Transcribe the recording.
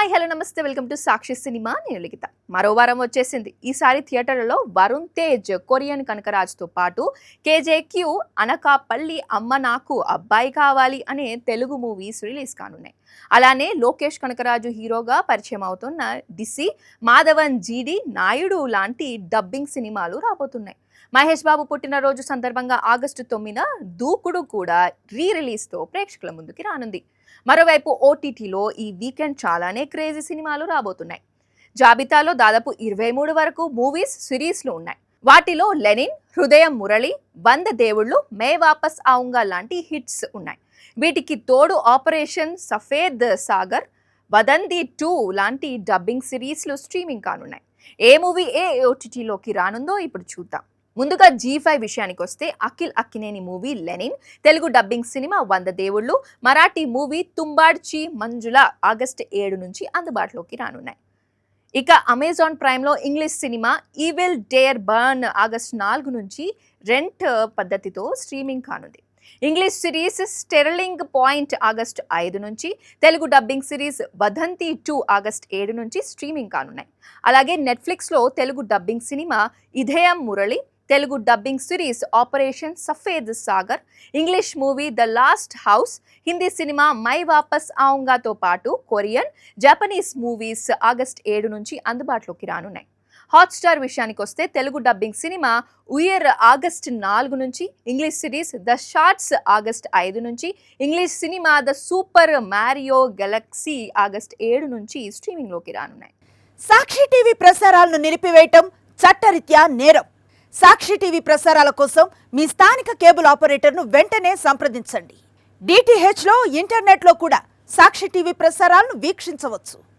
Hi hello నమస్తే welcome to Sakshi cinema. నేను లిఖిత. మరో వారం వచ్చేసింది. ఈసారి థియేటర్లలో వరుణ్ తేజ్, కొరియన్ కనకరాజ్తో పాటు కేజేక్యూ, అనకాపల్లి, అమ్మ నాకు అబ్బాయి కావాలి అనే తెలుగు మూవీస్ రిలీజ్ కానున్నాయి. అలానే లోకేష్ కనకరాజు హీరోగా పరిచయం అవుతున్న డిసి, మాధవన్ జీడి, నాయుడు లాంటి డబ్బింగ్ సినిమాలు రాబోతున్నాయి. మహేష్ బాబు పుట్టినరోజు సందర్భంగా ఆగస్టు 9న దూకుడు కూడా రిలీజ్తో ప్రేక్షకుల ముందుకి రానుంది. మరోవైపు ఓటీటీలో ఈ వీకెండ్ చాలానే క్రేజీ సినిమాలు రాబోతున్నాయి. జాబితాలో దాదాపు 23 వరకు మూవీస్, సిరీస్లు ఉన్నాయి. వాటిలో లెనిన్, హృదయం మురళి, 100 దేవుళ్ళు, మే వాపస్ ఆऊंगा లాంటి హిట్స్ ఉన్నాయి. వీటికి తోడు ఆపరేషన్ సఫేద్ సాగర్, వదంతి 2 లాంటి డబ్బింగ్ సిరీస్లు స్ట్రీమింగ్ కానున్నాయి. ఏ మూవీ ఏ ఓటీటీలోకి రానుందో ఇప్పుడు చూద్దాం. ముందుగా G5 విషయానికి వస్తే Akhil Akkineni movie Lenin, Telugu dubbing cinema 100 దేవుళ్ళు, మరాఠీ మూవీ తుంబాడ్చి మంజుల ఆగస్టు 7 నుంచి అందుబాటులోకి రానున్నాయి. ఇక అమెజాన్ ప్రైమ్లో English cinema evil dare burn August 4 నుంచి రెంట్ పద్ధతితో స్ట్రీమింగ్ కానుంది. English series Sterling Point August 5 నుంచి, Telugu dubbing series Vadhandhi 2 August 7 నుంచి స్ట్రీమింగ్ కానున్నాయి. అలాగే నెట్ఫ్లిక్స్లో Telugu dubbing cinema Idhayam Murali, Telugu dubbing series operation Safed Sagar, English movie the last house, Hindi cinema my వాపస్ ఆऊंगाతో పాటు కొరియన్, జపనీస్ మూవీస్ ఆగస్టు 7 నుంచి అందుబాటులోకి రానున్నాయి. హాట్స్టార్ విషయానికి వస్తే తెలుగు డబ్బింగ్ సినిమా ఉయర్ ఆగస్టు 4 నుంచి, English series the shorts August 5 నుంచి, English cinema the super Mario galaxy August 7 నుంచి స్ట్రీమింగ్లోకి రానున్నాయి. సాక్షి టీవీ ప్రసారాలను నిలిపివేయటం చట్టరీత్యా నేరం. సాక్షి టీవీ ప్రసారాల కోసం మీ స్థానిక కేబుల్ ఆపరేటర్ను వెంటనే సంప్రదించండి. DTHలో, ఇంటర్నెట్లో కూడా సాక్షి టీవీ ప్రసారాలను వీక్షించవచ్చు.